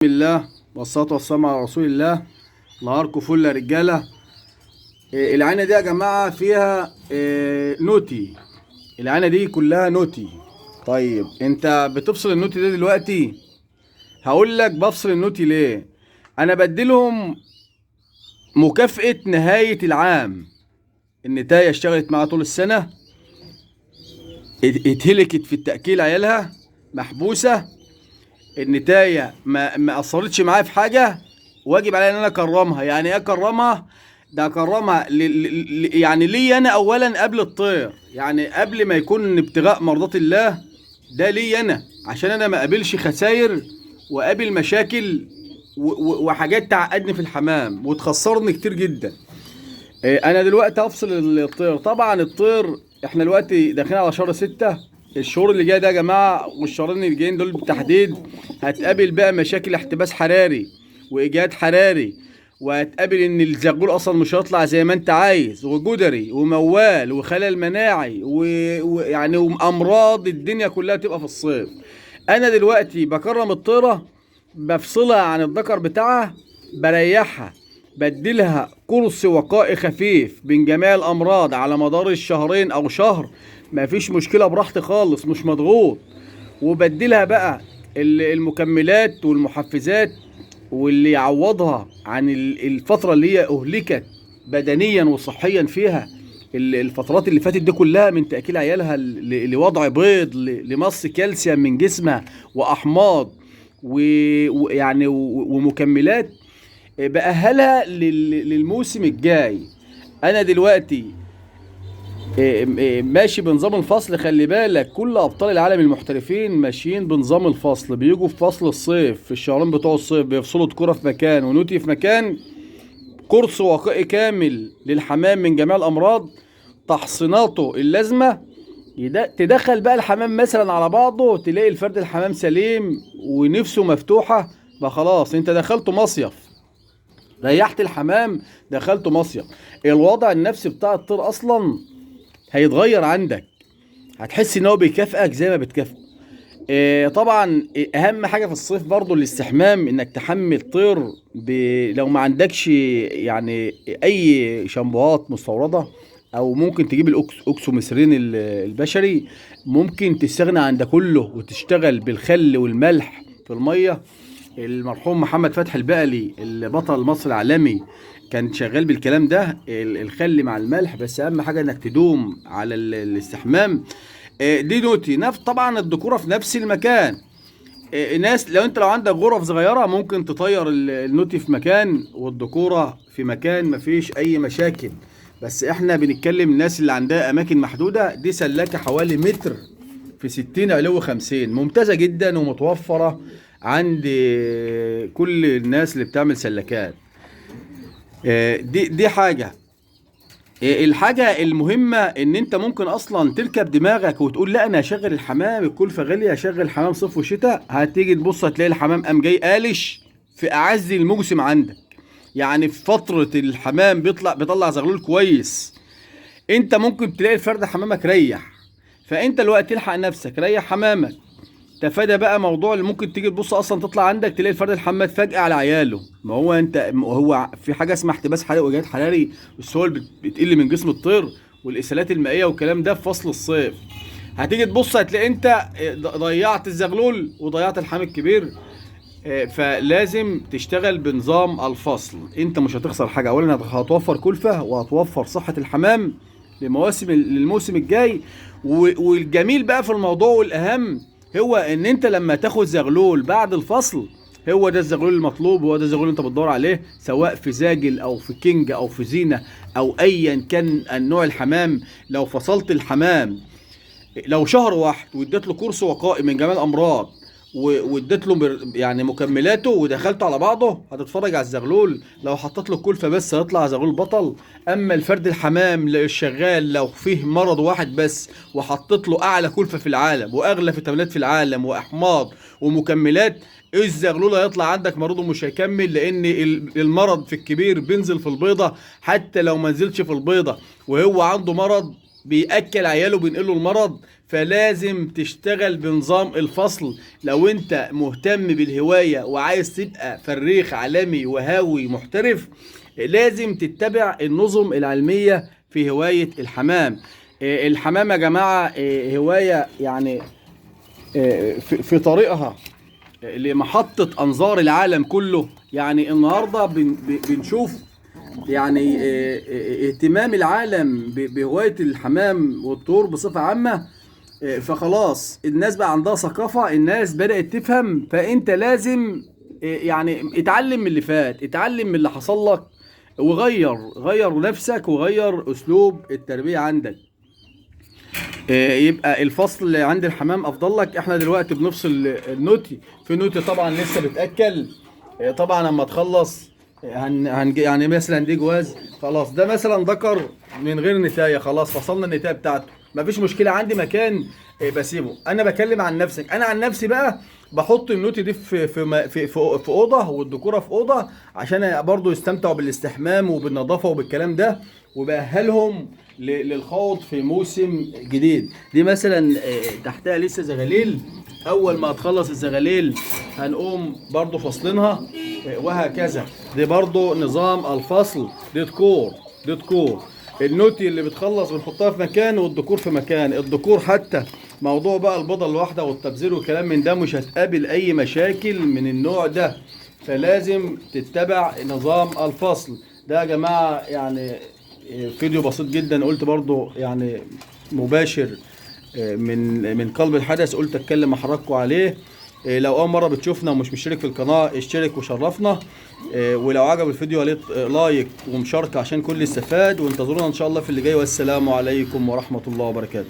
بسم الله والصلاة والسلام على رسول الله. نهاركم فل يا رجالة. العينة دي يا جماعة فيها نوتي. العينة دي كلها نوتي. طيب انت بتفصل النوتي ده دلوقتي؟ هقول لك بفصل النوتي ليه. انا بديلهم مكافأة نهاية العام. النتاية اشتغلت معاها طول السنة، اتهلكت في التأكيل، عيالها محبوسة، النتاية ما اثرتش معايا في حاجه، واجب عليا ان انا اكرمها. يعني ايه اكرمها؟ ده اكرمها يعني لي انا اولا قبل الطير، يعني قبل ما يكون ابتغاء مرضات الله. ده لي انا عشان انا ما اقابلش خساير واقابل مشاكل وحاجات تعقدني في الحمام وتخسرني كتير جدا. انا دلوقتي هفصل الطير. طبعا الطير احنا دلوقتي داخلين على شهر 6. الشهور اللي جايه ده يا جماعه والشهرين اللي جايين دول بالتحديد هتقابل بقى مشاكل احتباس حراري واجهاد حراري، وهتقابل ان الزغلول اصلا مش هيطلع زي ما انت عايز، وجدري وموال وخلل مناعي ويعني وامراض الدنيا كلها تبقى في الصيف. انا دلوقتي بكرم الطيره، بفصلها عن الذكر بتاعها، بريحها، بديلها كورس وقائي خفيف بين جميع الامراض على مدار الشهرين او شهر، مفيش مشكله، براحتي خالص، مش مضغوط. وبديلها بقى المكملات والمحفزات واللي يعوضها عن الفتره اللي هي اهلكت بدنيا وصحيا فيها الفترات اللي فاتت دي كلها، من تاكيل عيالها لوضع بيض، لمص كالسيوم من جسمها واحماض ويعني ومكملات، بأهلها للموسم الجاي. انا دلوقتي ماشي بنظام الفصل. خلي بالك كل ابطال العالم المحترفين ماشيين بنظام الفصل، بيجوا في فصل الصيف في الشهرين بتوع الصيف بيفصلوا الكرة في مكان ونوتي في مكان، كورس وقائي كامل للحمام من جميع الامراض، تحصيناته اللازمة. تدخل بقى الحمام مثلا على بعضه، تلاقي الفرد الحمام سليم ونفسه مفتوحة، بقى خلاص انت دخلته مصيف، ريحت الحمام، دخلته مصيف. الوضع النفسي بتاع الطير اصلا هيتغير عندك، هتحس ان هو بيكافئك زي ما بتكافئه. طبعا اهم حاجه في الصيف برضو الاستحمام، انك تحمل طير لو ما عندكش يعني اي شامبوهات مستورده، او ممكن تجيب الاكسوميسرين البشري، ممكن تستغنى عن ده كله وتشتغل بالخل والملح في الميه. المرحوم محمد فتحي البقلي البطل المصري العالمي كان شغال بالكلام ده، الخل مع الملح، بس اهم حاجه انك تدوم على الاستحمام. دي نوتي طبعا الذكوره في نفس المكان. ناس لو عندك غرف صغيره ممكن تطير النوتي في مكان والذكوره في مكان، مفيش اي مشاكل. بس احنا بنتكلم الناس اللي عندها اماكن محدوده. دي سلاكه حوالي متر في 60 علو 50، ممتازه جدا ومتوفره عند كل الناس اللي بتعمل سلكات. دي حاجه. الحاجة المهمة ان انت ممكن اصلا تركب دماغك وتقول لا انا هشغل الحمام، الكلفة غالية، هشغل الحمام صيف وشتاء. هتيجي تبص هتلاقي الحمام قام جاي قالش في اعز الموسم عندك، يعني في فترة الحمام بيطلع زغلول كويس، انت ممكن تلاقي الفرد حمامك ريح. فانت الوقت تلحق نفسك، ريح حمامك، تفادى بقى موضوع اللي ممكن تيجي تبص اصلا تطلع عندك تلاقي الفرد الحماد فجأة على عياله. ما هو في حاجه اسمها احتباس حراري واجهاد حراري، والسوائل بتقل من جسم الطير، والاسهالات المائيه والكلام ده في فصل الصيف. هتيجي تبص هتلاقي انت ضيعت الزغلول وضيعت الحمام الكبير. فلازم تشتغل بنظام الفصل. انت مش هتخسر حاجه، اولا هتوفر كلفه وهتوفر صحه الحمام للموسم الجاي. والجميل بقى في الموضوع والاهم هو ان انت لما تاخد زغلول بعد الفصل، هو ده الزغلول المطلوب، هو ده الزغلول اللي انت بتدور عليه، سواء في زاجل او في كينج او في زينة او ايا كان النوع الحمام. لو فصلت الحمام لو شهر واحد واديت له كورس وقائي من جميع الامراض واديت له يعني مكملاته ودخلته على بعضه، هتتفرج على الزغلول. لو حطيت له الكلفه بس هيطلع زغلول بطل. اما الفرد الحمام الشغال لو فيه مرض واحد بس وحطيت له اعلى كلفه في العالم واغلى فيتامينات في العالم واحماض ومكملات، الزغلول هيطلع عندك مريض ومش هيكمل، لان المرض في الكبير بينزل في البيضه. حتى لو ما نزلش في البيضه وهو عنده مرض بيأكل عياله بينقله المرض. فلازم تشتغل بنظام الفصل. لو انت مهتم بالهواية وعايز تبقى فريخ عالمي وهاوي محترف، لازم تتبع النظم العلمية في هواية الحمام. الحمام يا جماعة هواية يعني في طريقها لمحطة أنظار العالم كله. يعني النهاردة بنشوف يعني اهتمام العالم بهواية الحمام والطيور بصفة عامة. فخلاص الناس بقى عندها ثقافة، الناس بدأت تفهم. فأنت لازم يعني اتعلم من اللي فات، اتعلم من اللي حصل لك، غير نفسك وغير أسلوب التربية عندك. يبقى الفصل اللي عند الحمام افضل لك. احنا دلوقتي بنفصل النوتي، في نوتي طبعا لسه بتاكل. طبعا لما تخلص يعني مثلا دي جواز خلاص، ده مثلا ذكر من غير نتايه، خلاص فصلنا النتايه بتاعته، مفيش مشكله، عندي مكان بسيبه. انا بكلم عن نفسك، انا عن نفسي بقى بحط النوتي دي في اوضه، والذكوره في اوضه، عشان برضو يستمتعوا بالاستحمام وبالنظافه وبالكلام ده، وبأهلهم للخوض في موسم جديد. دي مثلا تحتها لسه زغاليل، اول ما تخلص الزغاليل هنقوم برضو فصلينها، وهكذا. دي برضو نظام الفصل. دي دكور النوتي اللي بتخلص بنحطها في مكان، والدكور في مكان. الدكور حتى موضوع بقى البيضة الواحدة والتبذير والكلام من ده مش هتقابل اي مشاكل من النوع ده. فلازم تتبع نظام الفصل ده يا جماعة. يعني فيديو بسيط جدا، قلت برضو يعني مباشر من قلب الحدث، قلت اتكلم مع حضراتكم عليه. لو اول مره بتشوفنا ومش مشترك في القناه، اشترك وشرفنا. ولو عجب الفيديو عليه لايك ومشاركه عشان كل يستفاد، وانتظرونا ان شاء الله في اللي جاي. والسلام عليكم ورحمه الله وبركاته.